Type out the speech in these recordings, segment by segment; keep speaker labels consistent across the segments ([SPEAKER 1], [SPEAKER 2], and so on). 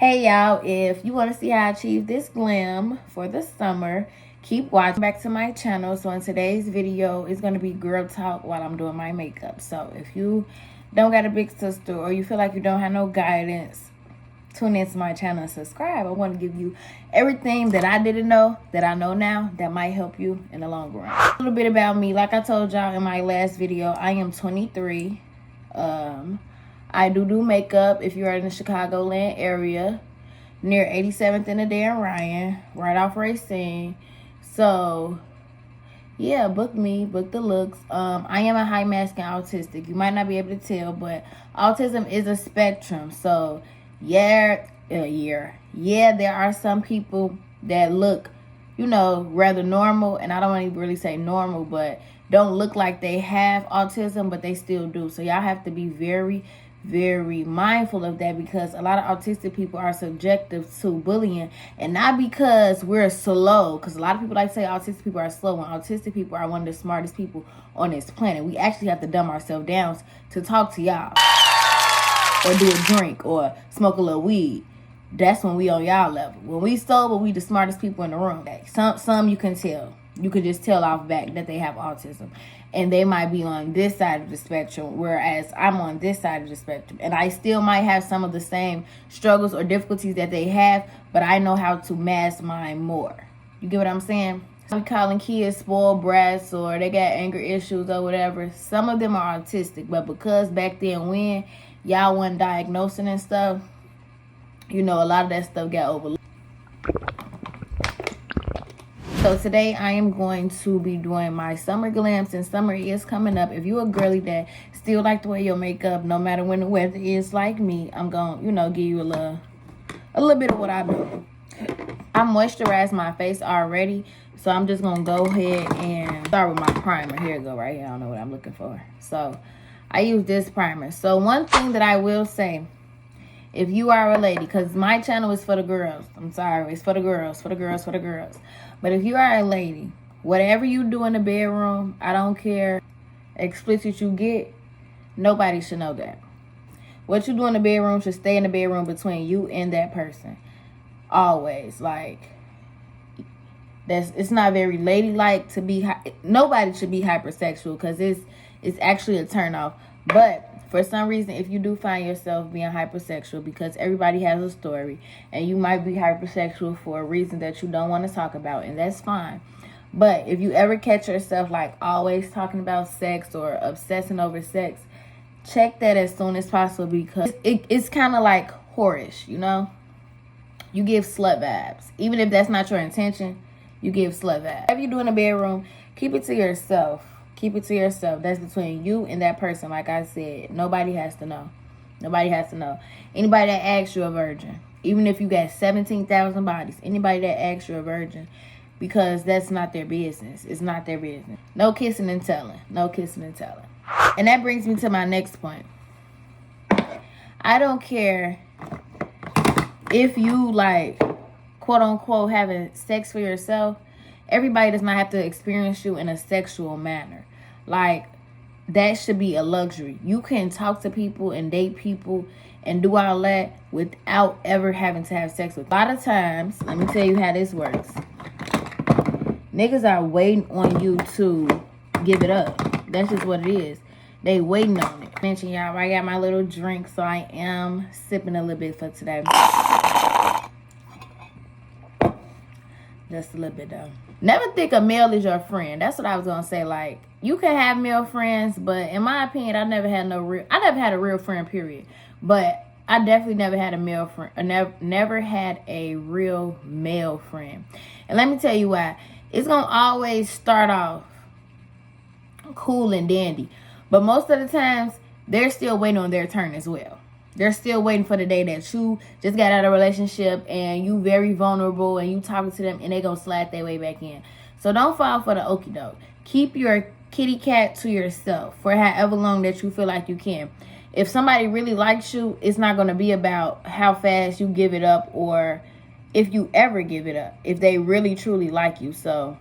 [SPEAKER 1] Hey y'all, if you want to see how I achieve this glam for the summer, keep watching back to my channel. So in today's video, it's going to be girl talk while I'm doing my makeup. So if you don't got a big sister or you feel like you don't have no guidance, tune into my channel and subscribe. I want to give you everything that I didn't know that I know now that might help you in the long run. A little bit about me. Like I told y'all in my last video, I am 23. I do makeup if you're in the Chicagoland area, near 87th and Adair Ryan, right off RACINE. So, yeah, book me, book the looks. I am a high masking autistic. You might not be able to tell, but autism is a spectrum. So, there are some people that look, you know, rather normal, and I don't want to really say normal, but don't look like they have autism, but they still do. So y'all have to be very mindful of that, because a lot of autistic people are subjective to bullying, and not because we're slow, because a lot of people like to say autistic people are slow, when autistic people are one of the smartest people on this planet. We actually have to dumb ourselves down to talk to y'all, or do a drink, or smoke a little weed. That's when we on y'all level. When we sober, we the smartest people in the room. Some you can tell. You could just tell off back that they have autism. And they might be on this side of the spectrum, whereas I'm on this side of the spectrum. And I still might have some of the same struggles or difficulties that they have, but I know how to mask mine more. You get what I'm saying? We calling kids spoiled brats, or they got anger issues or whatever. Some of them are autistic, but because back then when y'all wasn't diagnosing and stuff, you know, a lot of that stuff got overlooked. So today I am going to be doing my summer glam, since summer is coming up. If you're a girly that still like to wear your makeup no matter when the weather is like me, I'm going to, you know, give you a little bit of what I do. I moisturized my face already, so I'm just going to go ahead and start with my primer. Here it go right here. I don't know what I'm looking for. So I use this primer. So one thing that I will say, if you are a lady, because my channel is for the girls. I'm sorry, it's for the girls, for the girls. But if you are a lady, whatever you do in the bedroom, I don't care explicit you get, nobody should know that. What you do in the bedroom should stay in the bedroom between you and that person. Always. Like, it's not very ladylike to be, nobody should be hypersexual, because it's actually a turn off. But for some reason, if you do find yourself being hypersexual, because everybody has a story, and you might be hypersexual for a reason that you don't want to talk about, and that's fine. But if you ever catch yourself like always talking about sex or obsessing over sex, check that as soon as possible, because it's kind of like whorish, you know? You give slut vibes. Even if that's not your intention, you give slut vibes. Whatever you do in the bedroom, keep it to yourself. Keep it to yourself. That's between you and that person. Like I said, nobody has to know. Nobody has to know. Anybody that asks you a virgin, even if you got 17,000 bodies, anybody that asks you a virgin, because that's not their business. It's not their business. No kissing and telling. No kissing and telling. And that brings me to my next point. I don't care if you, like, quote unquote, having sex for yourself. Everybody does not have to experience you in a sexual manner. Like, that should be a luxury. You can talk to people and date people and do all that without ever having to have sex with. A lot of times, let me tell you how this works. Niggas are waiting on you to give it up. That's just what it is. They waiting on it. Mention y'all, I got my little drink, so I am sipping a little bit for today. Just a little bit though. Never think a male is your friend. That's what I was gonna say. Like, you can have male friends, but in my opinion, I never had a real friend, period. But I definitely never had a male friend. Never had a real male friend. And let me tell you why. It's gonna always start off cool and dandy, but most of the times they're still waiting on their turn as well. They're still waiting for the day that you just got out of a relationship and you very vulnerable and you talking to them and they gonna slide their way back in. So don't fall for the okie doke. Keep your kitty cat to yourself for however long that you feel like you can. If somebody really likes you, it's not gonna be about how fast you give it up or if you ever give it up, if they really truly like you. So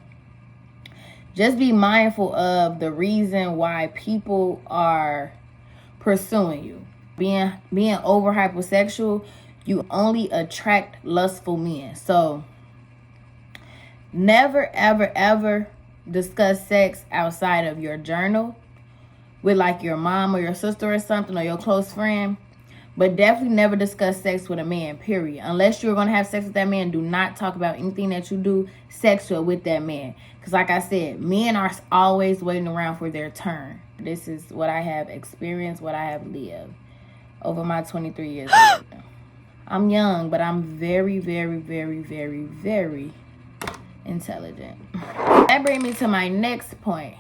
[SPEAKER 1] just be mindful of the reason why people are pursuing you. Being over hypersexual, You only attract lustful men. So never, ever, ever discuss sex outside of your journal with like your mom or your sister or something, or your close friend. But definitely never discuss sex with a man, period. Unless you're going to have sex with that man, do not talk about anything that you do sexual with that man. Because like I said, men are always waiting around for their turn. This is what I have experienced, what I have lived over my 23 years old. I'm young, but I'm very, very, very, very, very intelligent. That brings me to my next point.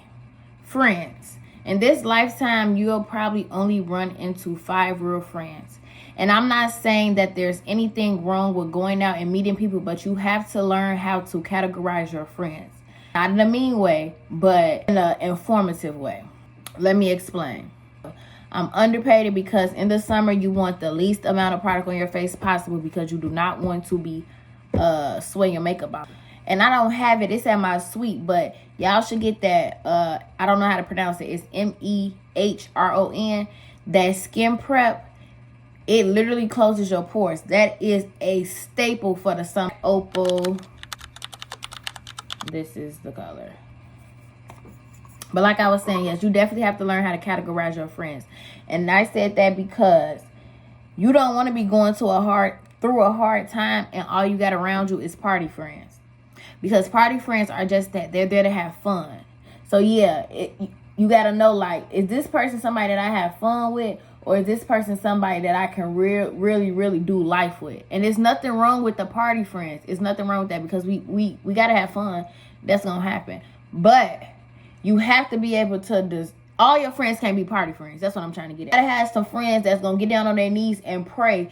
[SPEAKER 1] Friends. In this lifetime, you'll probably only run into 5 real friends. And I'm not saying that there's anything wrong with going out and meeting people, but you have to learn how to categorize your friends. Not in a mean way, but in an informative way. Let me explain. I'm underpaid because in the summer, you want the least amount of product on your face possible because you do not want to be sweating your makeup off. And I don't have it. It's at my suite, but y'all should get that. I don't know how to pronounce it. It's MEHRON. That skin prep. It literally closes your pores. That is a staple for the summer. Opal. This is the color. But like I was saying, yes, you definitely have to learn how to categorize your friends. And I said that because you don't want to be going through a hard time and all you got around you is party friends. Because party friends are just that. They're there to have fun. So, yeah, you got to know, like, is this person somebody that I have fun with? Or is this person somebody that I can really, really do life with? And there's nothing wrong with the party friends. There's nothing wrong with that because we got to have fun. That's going to happen. But you have to be able to... all your friends can't be party friends. That's what I'm trying to get at. You got to have some friends that's going to get down on their knees and pray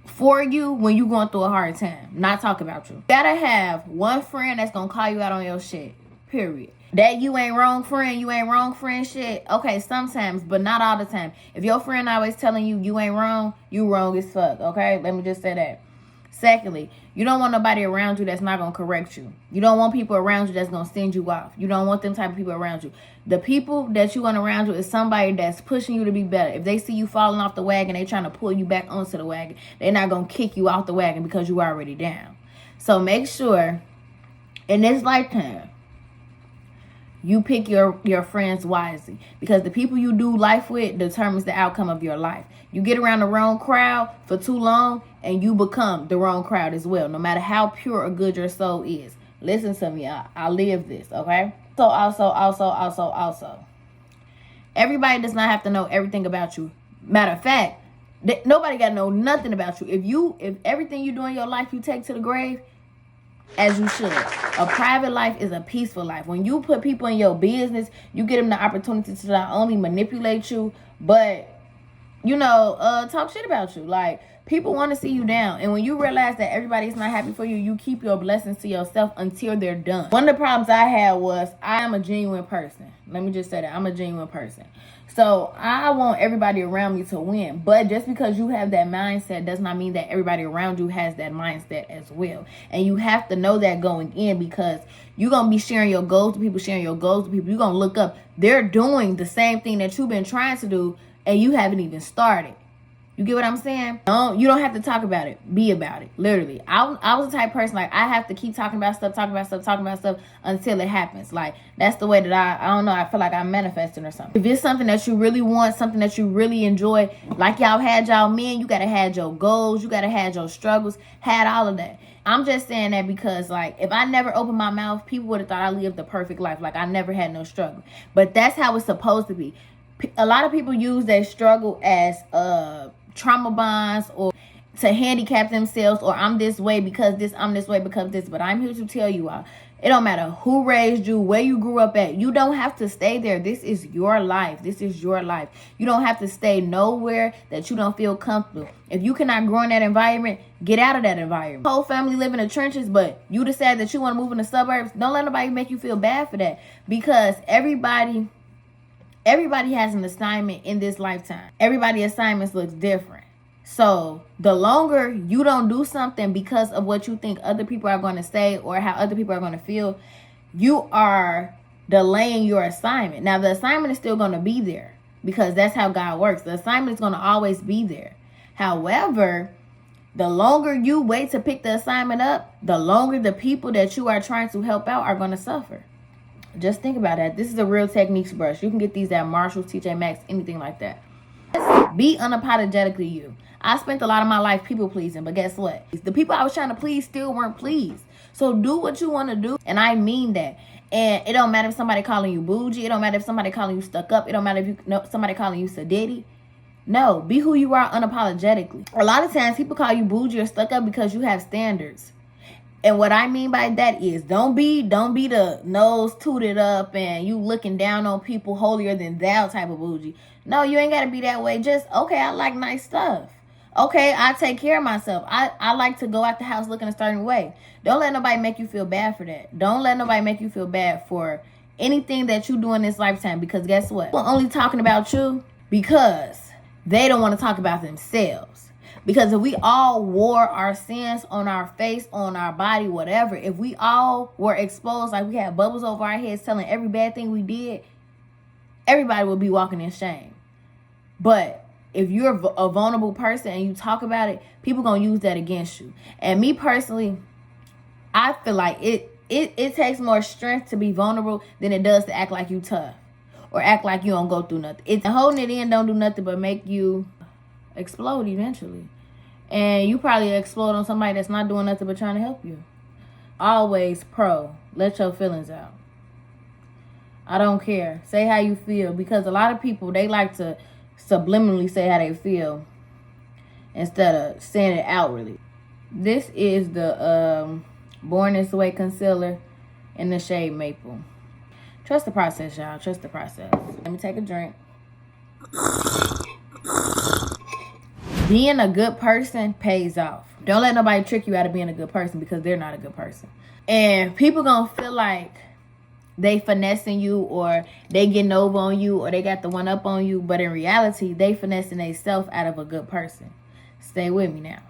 [SPEAKER 1] for you when you're going through a hard time. Not talk about you. Gotta have one friend that's gonna call you out on your shit. Period. That you ain't wrong friend shit. Okay, sometimes, but not all the time. If your friend always telling you ain't wrong, you wrong as fuck. Okay, let me just say that. Secondly, you don't want nobody around you that's not going to correct you. You don't want people around you that's going to send you off. You don't want them type of people around you. The people that you want around you is somebody that's pushing you to be better. If they see you falling off the wagon, they trying to pull you back onto the wagon. They're not going to kick you off the wagon because you already down. So make sure in this lifetime, you pick your friends wisely, because the people you do life with determines the outcome of your life. You get around the wrong crowd for too long and you become the wrong crowd as well, no matter how pure or good your soul is. Listen to me. I live this, okay? So also, everybody does not have to know everything about you. Matter of fact, nobody got to know nothing about you. If everything you do in your life you take to the grave, as you should. A private life is a peaceful life. When you put people in your business, you get them the opportunity to not only manipulate you, but, talk shit about you. Like, people want to see you down. And when you realize that everybody's not happy for you, you keep your blessings to yourself until they're done. One of the problems I had was I am a genuine person. Let me just say that. I'm a genuine person. So I want everybody around me to win. But just because you have that mindset does not mean that everybody around you has that mindset as well. And you have to know that going in, because you're going to be sharing your goals with people, You're going to look up. They're doing the same thing that you've been trying to do, and you haven't even started. You get what I'm saying? No, you don't have to talk about it. Be about it. Literally. I was the type of person, like, I have to keep talking about stuff until it happens. Like, that's the way that I don't know, I feel like I'm manifesting or something. If it's something that you really want, something that you really enjoy, like y'all had y'all men, you got to have your goals, you got to have your struggles, had all of that. I'm just saying that because, like, if I never opened my mouth, people would have thought I lived the perfect life. Like, I never had no struggle. But that's how it's supposed to be. A lot of people use their struggle as trauma bonds, or to handicap themselves, or I'm this way because this, I'm this way because this. But I'm here to tell you all, it don't matter who raised you, where you grew up at. You don't have to stay there. This is your life. This is your life. You don't have to stay nowhere that you don't feel comfortable. If you cannot grow in that environment, get out of that environment. Whole family live in the trenches, but you decide that you want to move in the suburbs. Don't let nobody make you feel bad for that, because everybody has an assignment in this lifetime. Everybody's assignments looks different. So the longer you don't do something because of what you think other people are going to say or how other people are going to feel, you are delaying your assignment. Now, the assignment is still going to be there, because that's how God works. The assignment is going to always be there. However, The longer you wait to pick the assignment up, the longer the people that you are trying to help out are going to suffer. Just think about that. This is a real techniques brush. You can get these at Marshall's, TJ Maxx, anything like that. Be unapologetically you. I spent a lot of my life people pleasing, but guess what? The people I was trying to please still weren't pleased. So do what you want to do, and I mean that. And it don't matter if somebody calling you bougie. It don't matter if somebody calling you stuck up. It don't matter if you know somebody calling you sadiddy. No, be who you are unapologetically. A lot of times people call you bougie or stuck up because you have standards. And what I mean by that is don't be the nose tooted up and you looking down on people holier than thou type of bougie. No, you ain't got to be that way. Just, okay, I like nice stuff. Okay, I take care of myself. I like to go out the house looking a certain way. Don't let nobody make you feel bad for that. Don't let nobody make you feel bad for anything that you do in this lifetime. Because guess what? We're only talking about you because they don't want to talk about themselves. Because if we all wore our sins on our face, on our body, whatever, if we all were exposed, like we had bubbles over our heads telling every bad thing we did, everybody would be walking in shame. But if you're a vulnerable person and you talk about it, people going to use that against you. And me personally, I feel like it takes more strength to be vulnerable than it does to act like you tough. Or act like you don't go through nothing. It's holding it in don't do nothing but make you explode eventually. And you probably explode on somebody that's not doing nothing but trying to help you. Always let your feelings out. I don't care. Say how you feel. Because a lot of people, they like to subliminally say how they feel instead of saying it outwardly. This is the Born This Way concealer in the shade Maple. Trust the process, y'all. Trust the process. Let me take a drink. Being a good person pays off. Don't let nobody trick you out of being a good person because they're not a good person. And people gonna feel like they finessing you or they getting over on you or they got the one up on you. But in reality, they finessing themselves out of a good person. Stay with me now.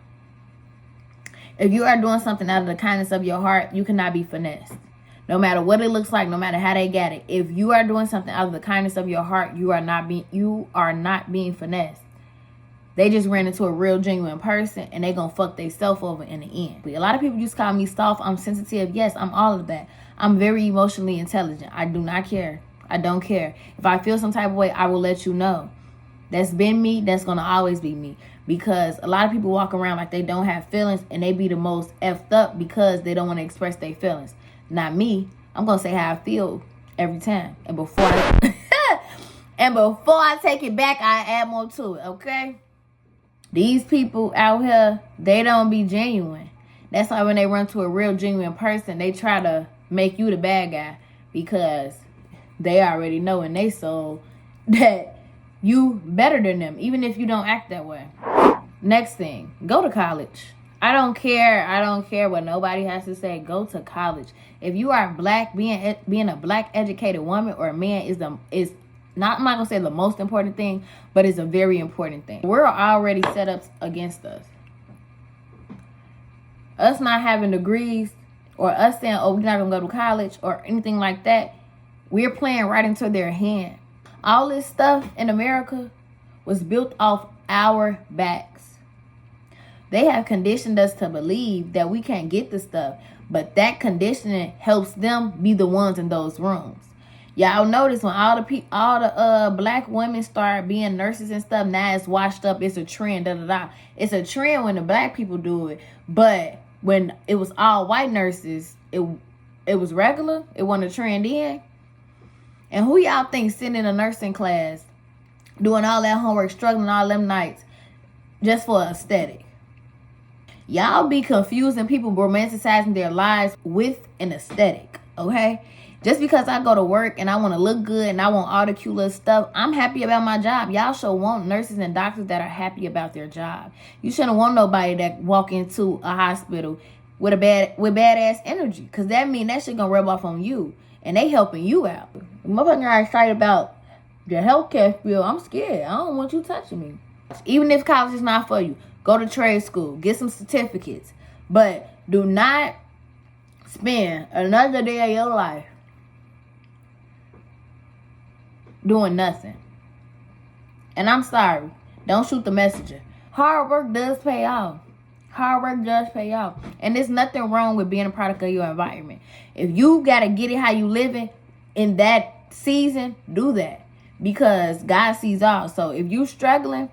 [SPEAKER 1] If you are doing something out of the kindness of your heart, you cannot be finessed. No matter what it looks like, no matter how they got it. If you are doing something out of the kindness of your heart, you are not being finessed. They just ran into a real genuine person and they gonna fuck themselves over in the end. A lot of people just call me soft. I'm sensitive. Yes, I'm all of that. I'm very emotionally intelligent. I do not care. I don't care. If I feel some type of way, I will let you know. That's been me. That's gonna always be me. Because a lot of people walk around like they don't have feelings and they be the most effed up because they don't want to express their feelings. Not me. I'm gonna say how I feel every time. And before I take it back, I add more to it, okay? These people out here, they don't be genuine. That's why when they run to a real genuine person, they try to make you the bad guy because they already know in their soul that you better than them, even if you don't act that way. Next thing, go to college. I don't care what nobody has to say. Go to college. If you are black, being a black educated woman or a man is not, I'm not gonna say the most important thing, but it's a very important thing. We're already set up against us. Us not having degrees or us saying, oh, we're not gonna go to college or anything like that, we're playing right into their hand. All this stuff in America was built off our backs. They have conditioned us to believe that we can't get the stuff, but that conditioning helps them be the ones in those rooms. Y'all notice when all the black women start being nurses and stuff, now it's washed up. It's a trend. It's a trend when the black people do it, but when it was all white nurses, it was regular. It wasn't a trend in. And who y'all think sitting in a nursing class, doing all that homework, struggling all them nights, just for aesthetic? Y'all be confusing people romanticizing their lives with an aesthetic, okay? Just because I go to work and I want to look good and I want all the cute little stuff, I'm happy about my job. Y'all should want nurses and doctors that are happy about their job. You shouldn't want nobody that walk into a hospital with badass energy, because that mean that shit gonna rub off on you and they helping you out. Motherfuckers are excited about the healthcare field. I'm scared. I don't want you touching me. Even if college is not for you, go to trade school, get some certificates, but do not spend another day of your life doing nothing. And I'm sorry, don't shoot the messenger. Hard work does pay off. Hard work does pay off. And there's nothing wrong with being a product of your environment. If you got to get it how you living in that season, do that. Because God sees all. So if you struggling,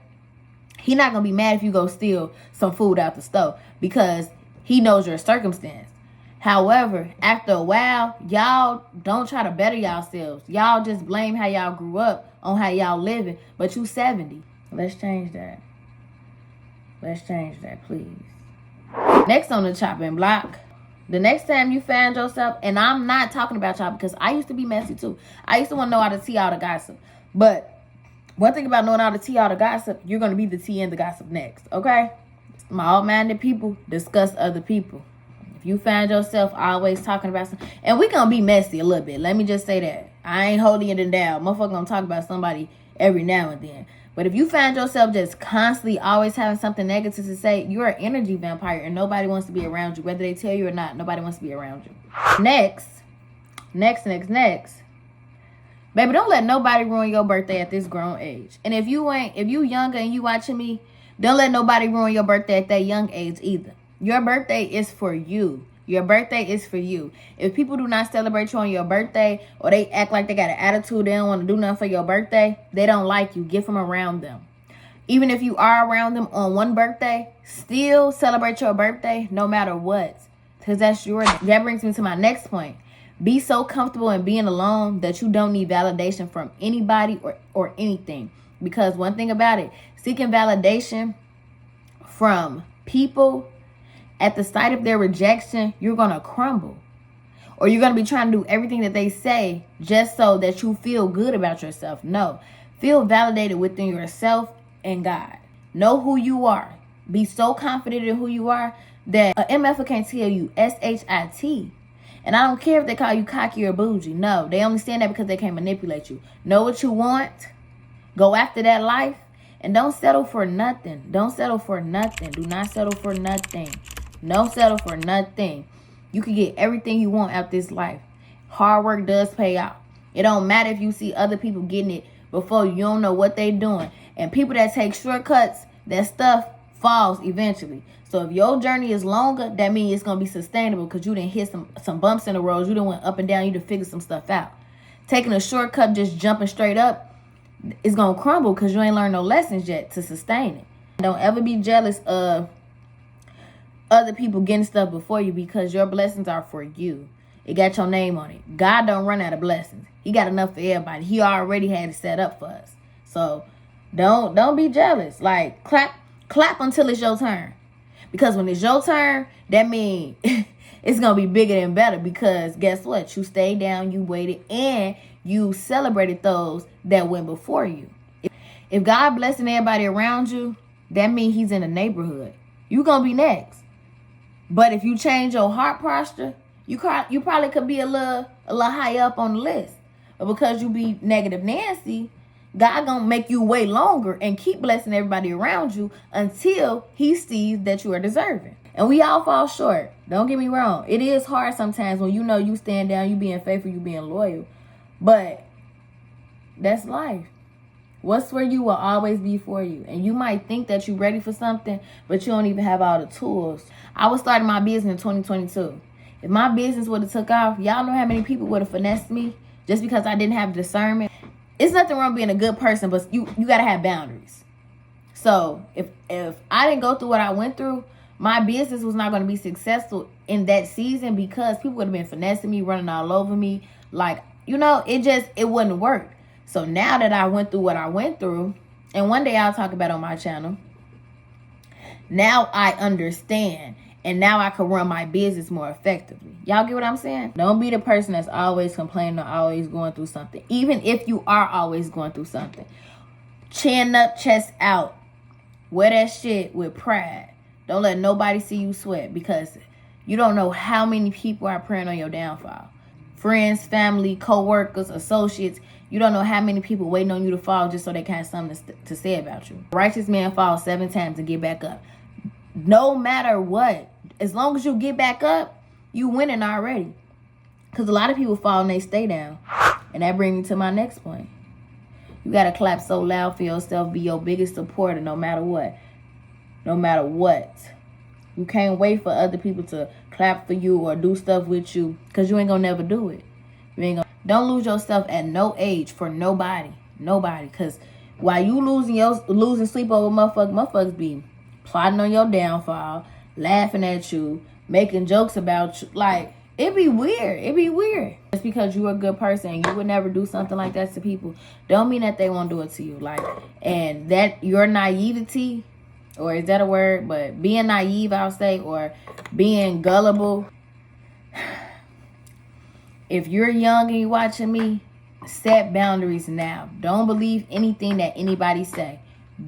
[SPEAKER 1] He not going to be mad if you go steal some food out the store. Because He knows your circumstance. However, after a while, y'all don't try to better yourselves. Y'all just blame how y'all grew up on how y'all living. But you 70. Let's change that. Let's change that, please. Next on the chopping block. The next time you find yourself, and I'm not talking about y'all because I used to be messy too. I used to want to know how to tea all the gossip. But one thing about knowing how to tea all the gossip, you're going to be the tea and the gossip next, okay? Mild-minded people discuss other people. If you find yourself always talking about something, and we going to be messy a little bit. Let me just say that. I ain't holding it down. Motherfucker going to talk about somebody every now and then. But if you find yourself just constantly always having something negative to say, you're an energy vampire and nobody wants to be around you. Whether they tell you or not, nobody wants to be around you. Next. Baby, don't let nobody ruin your birthday at this grown age. And if you younger and you watching me, don't let nobody ruin your birthday at that young age either. Your birthday is for you. Your birthday is for you. If people do not celebrate you on your birthday, or they act like they got an attitude, they don't want to do nothing for your birthday, they don't like you. Get from around them. Even if you are around them on one birthday, still celebrate your birthday no matter what. Because that's your day. That brings me to my next point. Be so comfortable in being alone that you don't need validation from anybody or anything. Because one thing about it, seeking validation from people, at the sight of their rejection, you're going to crumble. Or you're going to be trying to do everything that they say just so that you feel good about yourself. No. Feel validated within yourself and God. Know who you are. Be so confident in who you are that an MF can't tell you SHIT. And I don't care if they call you cocky or bougie. No. They only stand there because they can't manipulate you. Know what you want. Go after that life. And don't settle for nothing. Don't settle for nothing. Do not settle for nothing. Don't settle for nothing. You can get everything you want out this life. Hard work does pay off. It don't matter if you see other people getting it before you don't know what they doing. And people that take shortcuts, that stuff falls eventually. So if your journey is longer, that means it's going to be sustainable because you didn't hit some bumps in the road. You done went up and down. You done figured some stuff out. Taking a shortcut, just jumping straight up, it's going to crumble because you ain't learned no lessons yet to sustain it. Don't ever be jealous of other people getting stuff before you because your blessings are for you. It got your name on it. God don't run out of blessings. He got enough for everybody. He already had it set up for us. So don't be jealous. Like clap until it's your turn. Because when it's your turn, that means it's going to be bigger and better because guess what? You stayed down, you waited, and you celebrated those that went before you. If God blessing everybody around you, that means He's in the neighborhood. You going to be next. But if you change your heart posture, you probably could be a little high up on the list. But because you be negative Nancy, God gonna make you wait longer and keep blessing everybody around you until He sees that you are deserving. And we all fall short. Don't get me wrong. It is hard sometimes when you know you stand down, you being faithful, you being loyal. But that's life. What's for you will always be for you. And you might think that you're ready for something, but you don't even have all the tools. I was starting my business in 2022. If my business would have took off, y'all know how many people would have finessed me just because I didn't have discernment. It's nothing wrong being a good person, but you got to have boundaries. So if I didn't go through what I went through, my business was not going to be successful in that season because people would have been finessing me, running all over me. Like, it wouldn't work. So now that I went through what I went through, and one day I'll talk about it on my channel, now I understand. And now I can run my business more effectively. Y'all get what I'm saying? Don't be the person that's always complaining or always going through something. Even if you are always going through something. Chin up, chest out. Wear that shit with pride. Don't let nobody see you sweat because you don't know how many people are praying on your downfall. Friends, family, co-workers, associates. You don't know how many people waiting on you to fall just so they can have something to say about you. A righteous man falls 7 times and get back up. No matter what. As long as you get back up, you winning already. Because a lot of people fall and they stay down. And that brings me to my next point. You got to clap so loud for yourself. Be your biggest supporter no matter what. No matter what. You can't wait for other people to clap for you or do stuff with you, because you ain't gonna never do it. You ain't gonna. Don't lose yourself at no age for nobody. Nobody. Because while you losing sleep over motherfuckers be plotting on your downfall, laughing at you, making jokes about you. Like, it be weird. It be weird. Just because you're a good person and you would never do something like that to people, don't mean that they won't do it to you. Like, and that your naivety, or is that a word? But being naive, I'll say, or being gullible. If you're young and you're watching me, set boundaries now. Don't believe anything that anybody say.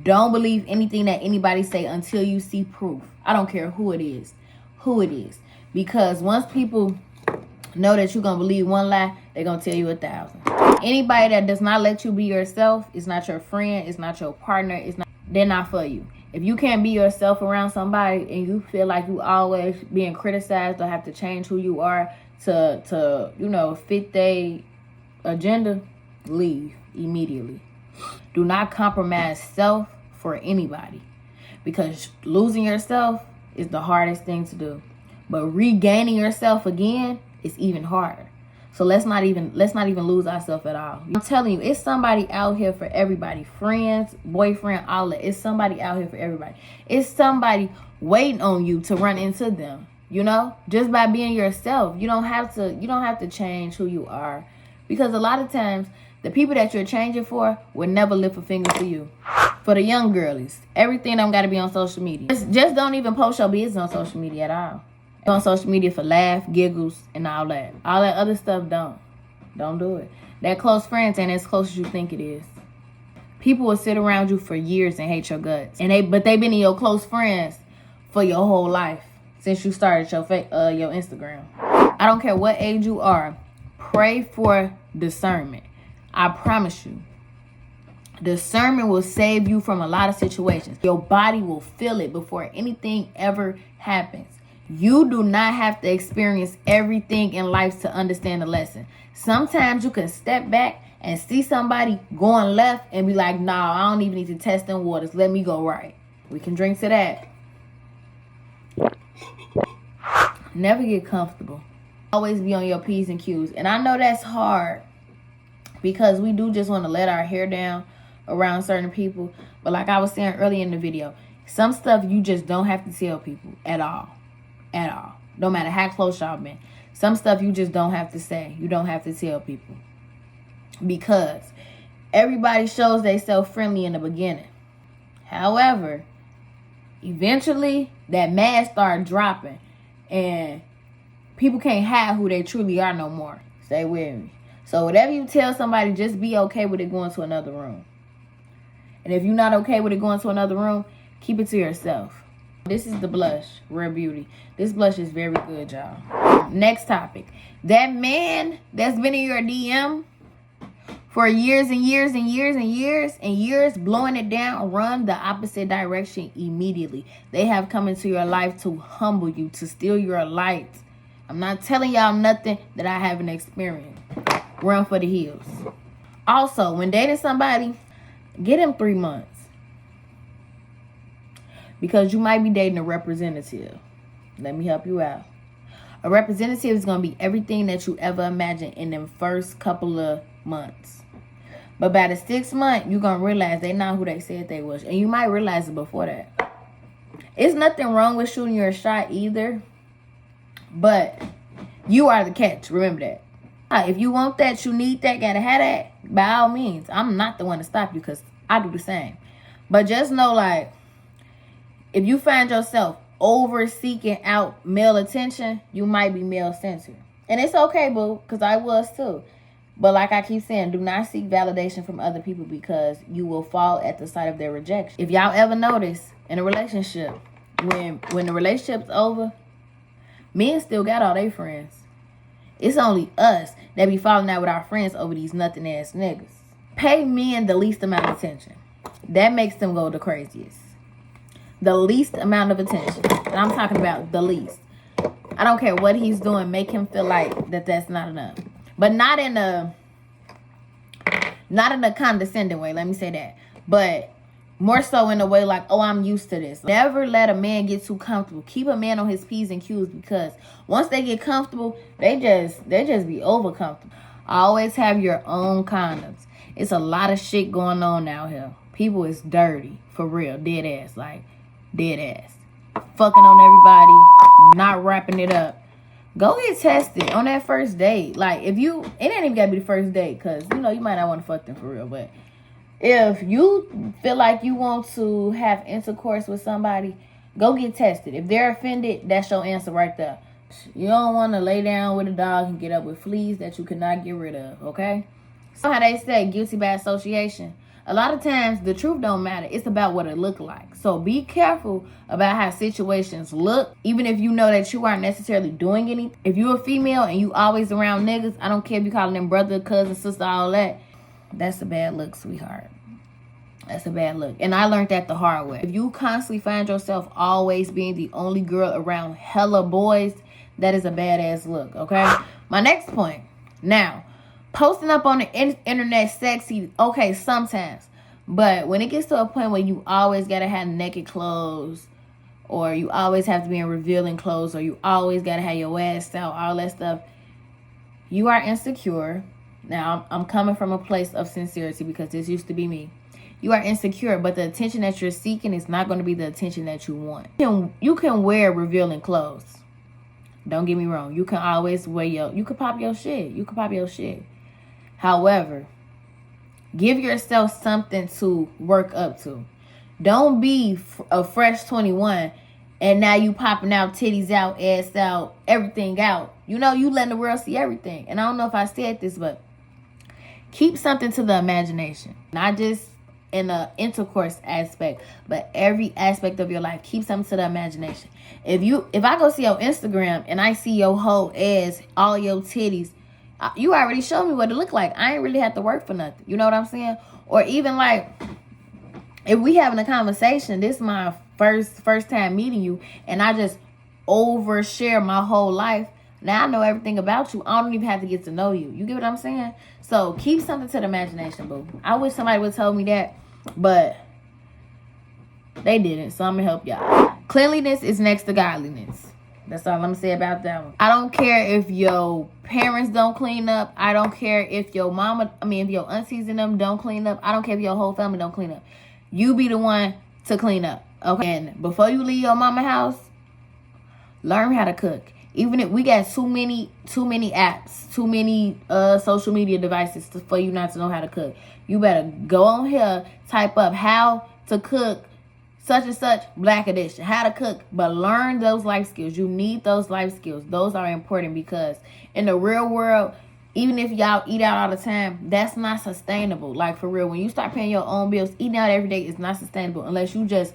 [SPEAKER 1] Don't believe anything that anybody say until you see proof. I don't care who it is. Who it is. Because once people know that you're going to believe one lie, they're going to tell you 1,000. Anybody that does not let you be yourself is not your friend, is not your partner, they're not for you. If you can't be yourself around somebody and you feel like you always being criticized or have to change who you are to you know, fit their agenda, leave immediately. Do not compromise self for anybody, because losing yourself is the hardest thing to do. But regaining yourself again is even harder. So let's not even lose ourselves at all. I'm telling you, it's somebody out here for everybody. Friends, boyfriend, all that. It's somebody out here for everybody. It's somebody waiting on you to run into them. You know, just by being yourself. You don't have to change who you are, because a lot of times the people that you're changing for will never lift a finger for you. For the young girlies, everything don't got to be on social media. Just don't even post your business on social media at all. On social media for laugh, giggles, and all that. All that other stuff, don't do it. That close friends ain't as close as you think it is. People will sit around you for years and hate your guts, but they been in your close friends for your whole life since you started your Instagram. I don't care what age you are. Pray for discernment. I promise you. Discernment will save you from a lot of situations. Your body will feel it before anything ever happens. You do not have to experience everything in life to understand the lesson. Sometimes you can step back and see somebody going left and be like, nah, I don't even need to test them waters. Let me go right. We can drink to that. Never get comfortable. Always be on your P's and Q's. And I know that's hard, because we do just want to let our hair down around certain people. But like I was saying earlier in the video, some stuff you just don't have to tell people at all. At all. No matter how close y'all been. Some stuff you just don't have to say. You don't have to tell people. Because everybody shows themselves friendly in the beginning. However, eventually that mask start dropping. And people can't hide who they truly are no more. Stay with me. So whatever you tell somebody, just be okay with it going to another room. And if you're not okay with it going to another room, keep it to yourself. This is the blush, Rare Beauty. This blush is very good, y'all. Next topic. That man that's been in your DM for years and years and years and years and years, blowing it down, run the opposite direction immediately. They have come into your life to humble you, to steal your light. I'm not telling y'all nothing that I haven't experienced. Run for the hills. Also, when dating somebody, get him 3 months. Because you might be dating a representative. Let me help you out. A representative is going to be everything that you ever imagined in them first couple of months. But by the 6th month, you're going to realize they're not who they said they was. And you might realize it before that. It's nothing wrong with shooting your shot either. But you are the catch. Remember that. If you want that, you need that, gotta have that, by all means. I'm not the one to stop you, because I do the same. But just know, like, if you find yourself over seeking out male attention, you might be male censored. And it's okay, boo, because I was too. But like I keep saying, do not seek validation from other people, because you will fall at the sight of their rejection. If y'all ever notice in a relationship, when the relationship's over, men still got all their friends. It's only us that be falling out with our friends over these nothing ass niggas. Pay men the least amount of attention. That makes them go the craziest. The least amount of attention. And I'm talking about the least. I don't care what he's doing. Make him feel like that's not enough. But not in a condescending way. Let me say that. But more so in a way like, oh, I'm used to this. Never let a man get too comfortable. Keep a man on his P's and Q's, because once they get comfortable, they just be over comfortable. Always have your own condoms. It's a lot of shit going on out here. People is dirty, for real, dead ass, like dead ass. Fucking on everybody, not wrapping it up. Go get tested on that first date. Like, if you, it ain't even gotta be the first date, because, you know, you might not want to fuck them for real. But if you feel like you want to have intercourse with somebody, go get tested. If they're offended, that's your answer right there. You don't want to lay down with a dog and get up with fleas that you cannot get rid of, okay? So how they say, guilty by association. A lot of times, the truth don't matter. It's about what it look like. So be careful about how situations look. Even if you know that you aren't necessarily doing anything. If you're a female and you always around niggas, I don't care if you calling them brother, cousin, sister, all that. That's a bad look, sweetheart. That's a bad look. And I learned that the hard way. If you constantly find yourself always being the only girl around hella boys, that is a badass look, okay? My next point. Now, posting up on the internet sexy, okay, sometimes. But when it gets to a point where you always got to have naked clothes, or you always have to be in revealing clothes, or you always got to have your ass out, all that stuff, you are insecure. Now, I'm coming from a place of sincerity because this used to be me. You are insecure, but the attention that you're seeking is not going to be the attention that you want. You can wear revealing clothes. Don't get me wrong. You can always wear you can pop your shit. You can pop your shit. However, give yourself something to work up to. Don't be a fresh 21 and now you popping out, titties out, ass out, everything out. You know, you letting the world see everything. And I don't know if I said this, but keep something to the imagination. Not just in the intercourse aspect, but every aspect of your life. Keep something to the imagination. If I go see your Instagram and I see your whole ass, all your titties, you already showed me what it looked like. I ain't really have to work for nothing. You know what I'm saying? Or even like, if we having a conversation, this is my first time meeting you, and I just overshare my whole life. Now I know everything about you. I don't even have to get to know you. You get what I'm saying? So keep something to the imagination, boo. I wish somebody would tell me that, but they didn't. So I'm gonna help y'all. Cleanliness is next to godliness. That's all I'm gonna say about that one. I don't care if your parents don't clean up. I don't care if your if your aunties and them don't clean up. I don't care if your whole family don't clean up. You be the one to clean up, okay? And before you leave your mama house, learn how to cook. Even if we got too many apps, too many social media devices for you not to know how to cook. You better go on here, type up how to cook such and such, Black Edition, how to cook, but learn those life skills. You need those life skills. Those are important, because in the real world, even if y'all eat out all the time, that's not sustainable. Like, for real, when you start paying your own bills, eating out every day is not sustainable unless you just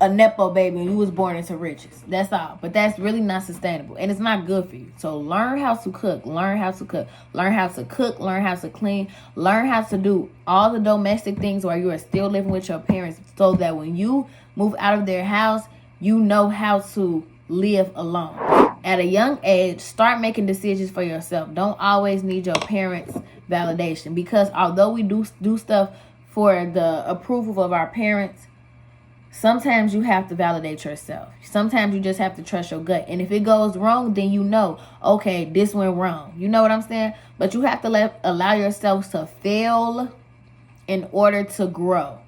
[SPEAKER 1] a Nepo baby and you was born into riches. That's all. But that's really not sustainable, and it's not good for you. So learn how to cook. Learn how to cook. Learn how to cook. Learn how to clean. Learn how to do all the domestic things while you are still living with your parents, so that when you move out of their house, you know how to live alone. At a young age, start making decisions for yourself. Don't always need your parents' validation, because although we do stuff for the approval of our parents, sometimes you have to validate yourself. Sometimes you just have to trust your gut. And if it goes wrong, then you know, okay, this went wrong. You know what I'm saying? But you have to allow yourself to fail in order to grow.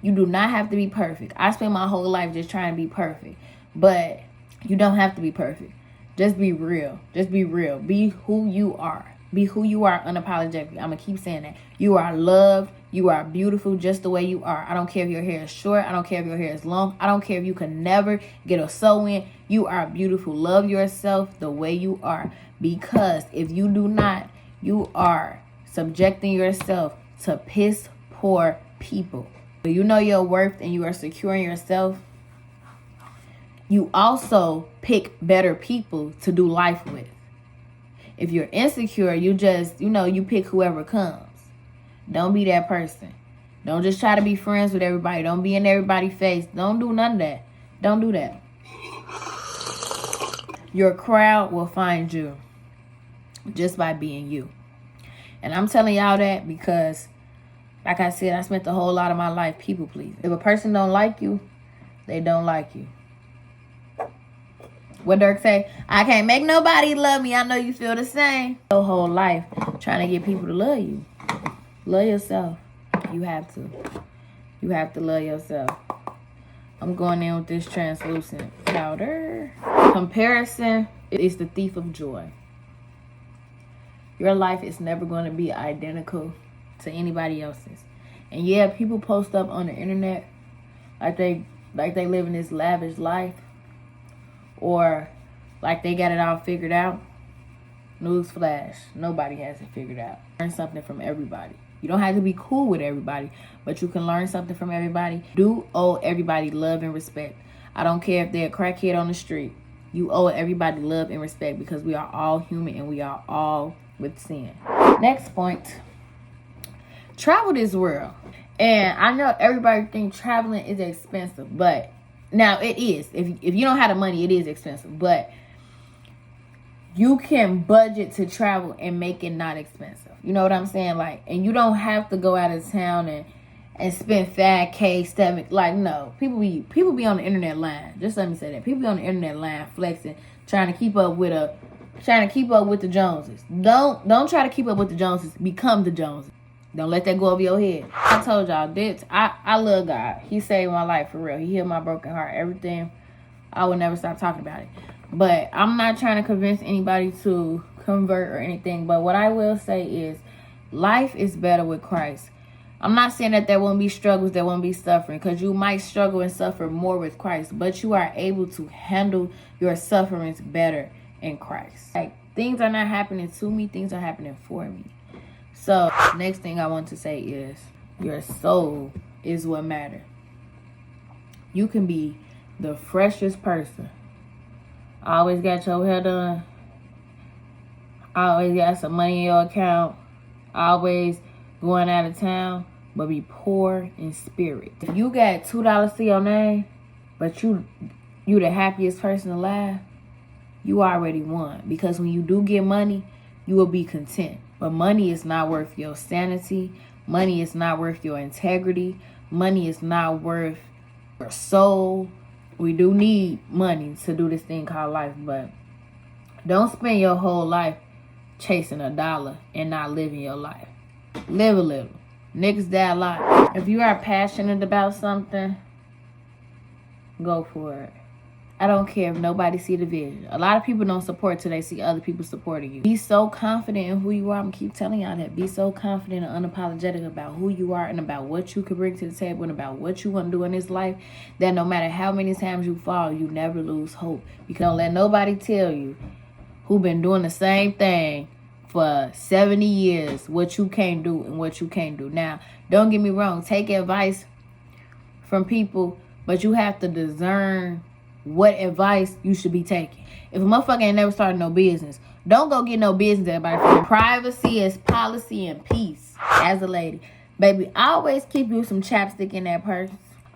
[SPEAKER 1] You do not have to be perfect. I spent my whole life just trying to be perfect. But you don't have to be perfect. Just be real. Just be real. Be who you are. Be who you are unapologetically. I'm going to keep saying that. You are loved. You are beautiful just the way you are. I don't care if your hair is short. I don't care if your hair is long. I don't care if you can never get a sew-in. You are beautiful. Love yourself the way you are. Because if you do not, you are subjecting yourself to piss poor people. When you know your worth and you are securing yourself, you also pick better people to do life with. If you're insecure, you just, you pick whoever comes. Don't be that person. Don't just try to be friends with everybody. Don't be in everybody's face. Don't do none of that. Don't do that. Your crowd will find you just by being you. And I'm telling y'all that because Like I said, I spent the whole lot of my life people pleasing. If a person don't like you, they don't like you. What Dirk say? I can't make nobody love me. I know you feel the same. Your whole life trying to get people to love you. Love yourself. You have to. You have to love yourself. I'm going in with this translucent powder. Comparison is the thief of joy. Your life is never going to be identical to anybody else's. And yeah, people post up on the internet like they living this lavish life, or like they got it all figured out. Newsflash, nobody has it figured out. Learn something from everybody. You don't have to be cool with everybody, but you can learn something from everybody. Do owe everybody love and respect. I don't care if they're a crackhead on the street. You owe everybody love and respect, because we are all human and we are all with sin. Next point. Travel this world. And I know everybody thinks traveling is expensive, but now it is. If you don't have the money, it is expensive. But you can budget to travel and make it not expensive. You know what I'm saying? Like, and you don't have to go out of town and spend $5K stuff. Like, no. People be on the internet line. Just let me say that. People be on the internet line flexing, trying to keep up with the Joneses. Don't try to keep up with the Joneses. Become the Joneses. Don't let that go over your head. I told y'all this. I love God. He saved my life for real. He healed my broken heart. Everything. I will never stop talking about it. But I'm not trying to convince anybody to convert or anything. But what I will say is, life is better with Christ. I'm not saying that there won't be struggles, there won't be suffering, because you might struggle and suffer more with Christ. But you are able to handle your sufferings better in Christ. Like, things are not happening to me, things are happening for me. So, next thing I want to say is, your soul is what matters. You can be the freshest person. Always got your hair done. Always got some money in your account. Always going out of town, but be poor in spirit. If you got $2 to your name, but you the happiest person alive, you already won. Because when you do get money, you will be content. But money is not worth your sanity. Money is not worth your integrity. Money is not worth your soul. We do need money to do this thing called life, but don't spend your whole life chasing a dollar and not living your life. Live a little. Niggas die a lot. If you are passionate about something, go for it. I don't care if nobody see the vision. A lot of people don't support till they see other people supporting you. Be so confident in who you are. I'm going to keep telling y'all that. Be so confident and unapologetic about who you are and about what you can bring to the table and about what you want to do in this life, that no matter how many times you fall, you never lose hope. Because don't let nobody tell you who been doing the same thing for 70 years what you can't do and what you can't do. Now, don't get me wrong. Take advice from people, but you have to discern what advice you should be taking. If a motherfucker ain't never started no business, don't go get no business advice. Privacy is policy and peace. As a lady, baby, always keep you some chapstick in that purse.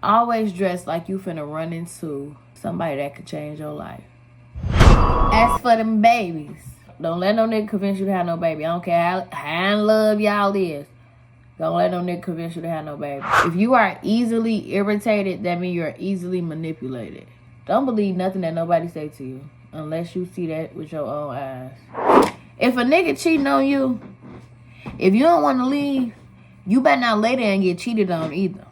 [SPEAKER 1] Always dress like you finna run into somebody that could change your life. As for them babies, don't let no nigga convince you to have no baby. I don't care how in love y'all is. Don't let no nigga convince you to have no baby. If you are easily irritated, that means you're easily manipulated. Don't believe nothing that nobody say to you unless you see that with your own eyes. If a nigga cheating on you, if you don't want to leave, you better not lay there and get cheated on either.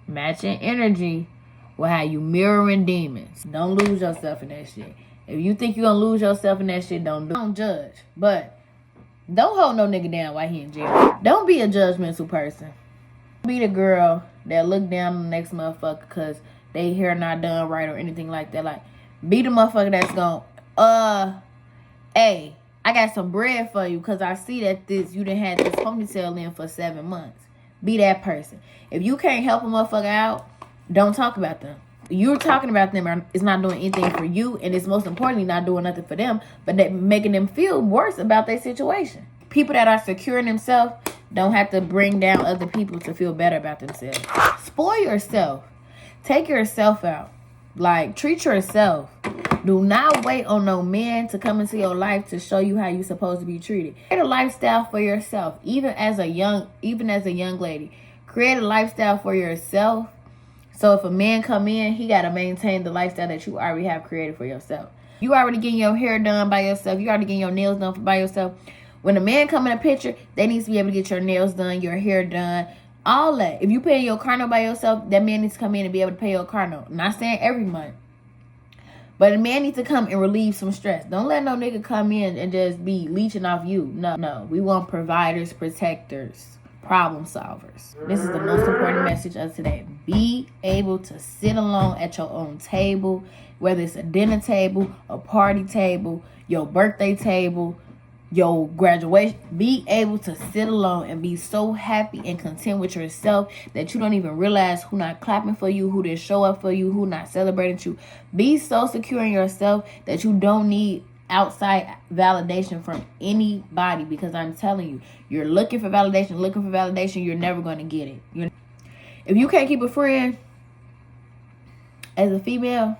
[SPEAKER 1] Matching energy will have you mirroring demons. Don't lose yourself in that shit. If you think you're going to lose yourself in that shit, don't judge. But don't hold no nigga down while he in jail. Don't be a judgmental person. Be the girl that look down on the next motherfucker because they hair not done right or anything like that. Like, be the motherfucker that's going, hey, I got some bread for you because I see that you done had this ponytail in for 7 months. Be that person. If you can't help a motherfucker out, don't talk about them. You're talking about them, it's not doing anything for you, and it's most importantly not doing nothing for them, but that making them feel worse about their situation. People that are secure in themselves don't have to bring down other people to feel better about themselves. Spoil yourself. Take yourself out. Like, treat yourself. Do not wait on no man to come into your life to show you how you're supposed to be treated. Create a lifestyle for yourself, even as a young lady. Create a lifestyle for yourself. So if a man come in, he got to maintain the lifestyle that you already have created for yourself. You already getting your hair done by yourself. You already getting your nails done by yourself. When a man come in a picture, they need to be able to get your nails done, your hair done, all that. If you pay your car note by yourself, that man needs to come in and be able to pay your car note. I'm not saying every month. But a man needs to come and relieve some stress. Don't let no nigga come in and just be leeching off you. No. We want providers, protectors, problem solvers. This is the most important message of today. Be able to sit alone at your own table, whether it's a dinner table, a party table, your birthday table, your graduation. Be able to sit alone and be so happy and content with yourself that you don't even realize who not clapping for you, who didn't show up for you, who not celebrating you. Be so secure in yourself that you don't need outside validation from anybody, because I'm telling you, you're looking for validation, you're never going to get it. If you can't keep a friend as a female,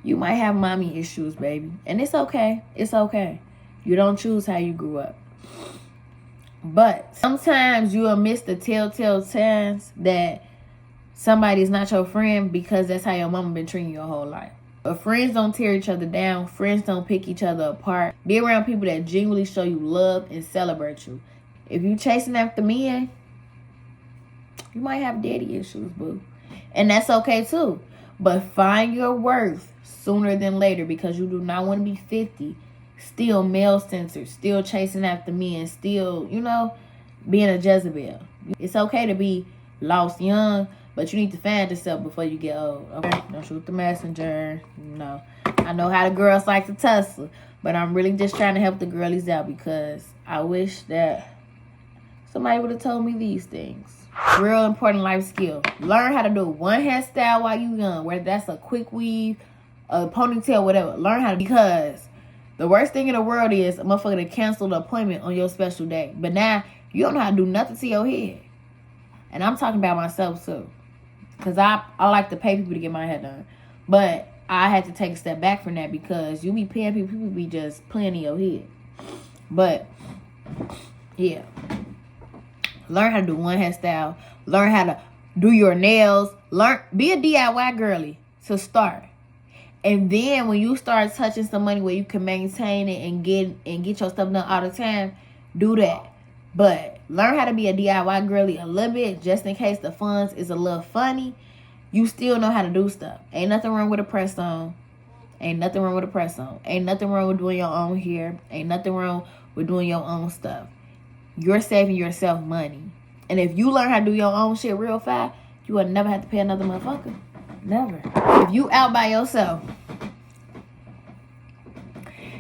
[SPEAKER 1] you might have mommy issues, baby. And it's okay. It's okay. You don't choose how you grew up. But sometimes you'll miss the telltale signs that somebody's not your friend because that's how your mama been treating you your whole life. But friends don't tear each other down. Friends don't pick each other apart. Be around people that genuinely show you love and celebrate you. If you chasing after men, you might have daddy issues, boo. And that's okay too. But find your worth sooner than later, because you do not want to be 50. Still male-centered, still chasing after men, still, being a Jezebel. It's okay to be lost young, but you need to find yourself before you get old. Okay? Don't shoot the messenger. No. I know how the girls like to tussle, but I'm really just trying to help the girlies out, because I wish that somebody would have told me these things. Real important life skill. Learn how to do one hairstyle while you young, whether that's a quick weave, a ponytail, whatever. Learn how to, because the worst thing in the world is a motherfucker to cancel the appointment on your special day. But now, you don't know how to do nothing to your head. And I'm talking about myself too. Because I like to pay people to get my hair done. But I had to take a step back from that, because you be paying people be just playing in your head. But, yeah. Learn how to do one hairstyle. Learn how to do your nails. Be a DIY girly to start. And then when you start touching some money where you can maintain it and get your stuff done all the time, do that. But learn how to be a DIY girly a little bit, just in case the funds is a little funny. You still know how to do stuff. Ain't nothing wrong with a press on. Ain't nothing wrong with a press on. Ain't nothing wrong with doing your own hair. Ain't nothing wrong with doing your own stuff. You're saving yourself money. And if you learn how to do your own shit real fast, you will never have to pay another motherfucker. Never. If you out by yourself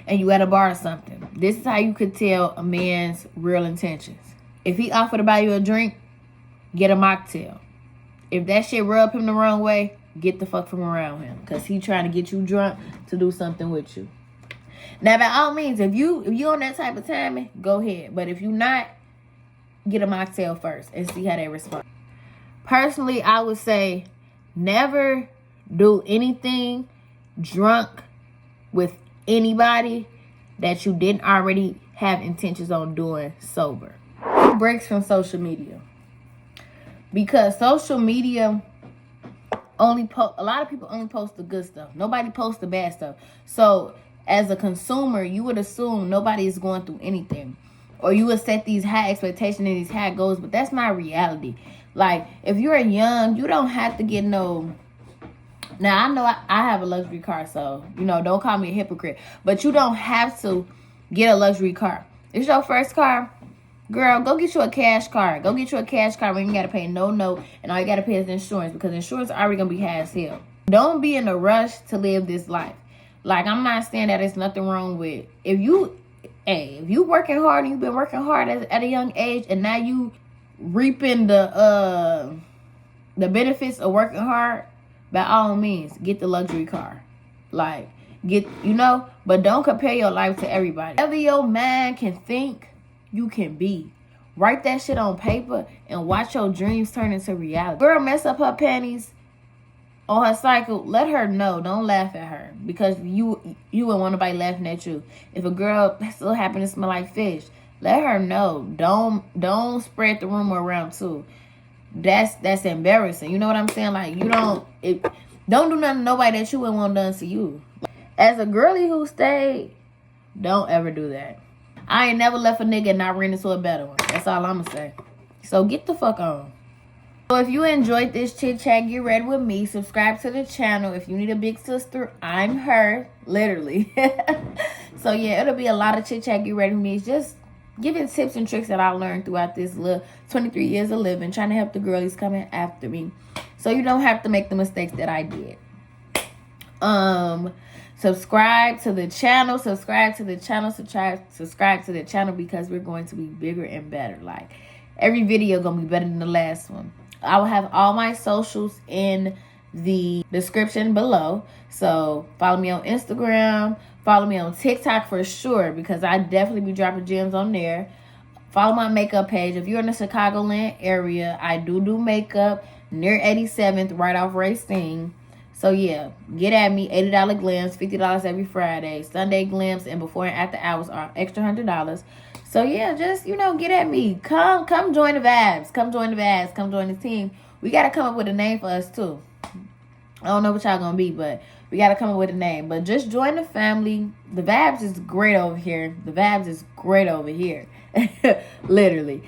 [SPEAKER 1] and you at a bar or something, this is how you could tell a man's real intentions. If he offered to buy you a drink, get a mocktail. If that shit rub him the wrong way, get the fuck from around him, because he trying to get you drunk to do something with you. Now, by all means, if you on that type of timing, go ahead. But if you not, get a mocktail first and see how they respond. Personally, I would say never do anything drunk with anybody that you didn't already have intentions on doing sober. Breaks from social media. Because social media a lot of people only post the good stuff. Nobody posts the bad stuff. So as a consumer, you would assume nobody is going through anything. Or you would set these high expectations and these high goals, but that's not reality. Like, if you're young, you don't have to get no... Now, I know I have a luxury car, so, don't call me a hypocrite. But you don't have to get a luxury car. It's your first car. Girl, go get you a cash car. Go get you a cash car when you got to pay no note, and all you got to pay is insurance, because insurance is already going to be high as hell. Don't be in a rush to live this life. Like, I'm not saying that there's nothing wrong with... If you working hard and you've been working hard at a young age, and now you reaping the benefits of working hard, by all means, get the luxury car. Like, but don't compare your life to everybody. Whatever your mind can think, you can be. Write that shit on paper and watch your dreams turn into reality. Girl mess up her panties on her cycle, let her know. Don't laugh at her, because you wouldn't want nobody laughing at you. If a girl still happen to smell like fish, let her know. Don't spread the rumor around too. That's embarrassing. You know what I'm saying? Like, don't do nothing to nobody that you wouldn't want done to you. As a girly who stayed, don't ever do that. I ain't never left a nigga and not ran into a better one. That's all I'm gonna say. So get the fuck on. So if you enjoyed this chit chat, get ready with me. Subscribe to the channel. If you need a big sister, I'm her. Literally. So yeah, it'll be a lot of chit chat. Get ready with me. It's just giving tips and tricks that I learned throughout this little 23 years of living, trying to help the girlies coming after me, so you don't have to make the mistakes that I did. Subscribe to the channel. Subscribe to the channel, because we're going to be bigger and better. Like, every video gonna be better than the last one. I will have all my socials in the description below. So follow me on Instagram. Follow me on TikTok for sure, because I definitely be dropping gems on there. Follow my makeup page. If you're in the Chicagoland area, I do makeup near 87th, right off RACINE. So yeah, get at me. $80 glams, $50 every Friday. Sunday glams and before and after hours are extra $100. So yeah, just, get at me. Come join the vibes. Come join the vibes. Come join the team. We got to come up with a name for us too. I don't know what y'all gonna be, but we got to come up with a name. But just join the family. The vibes is great over here. The vibes is great over here. Literally.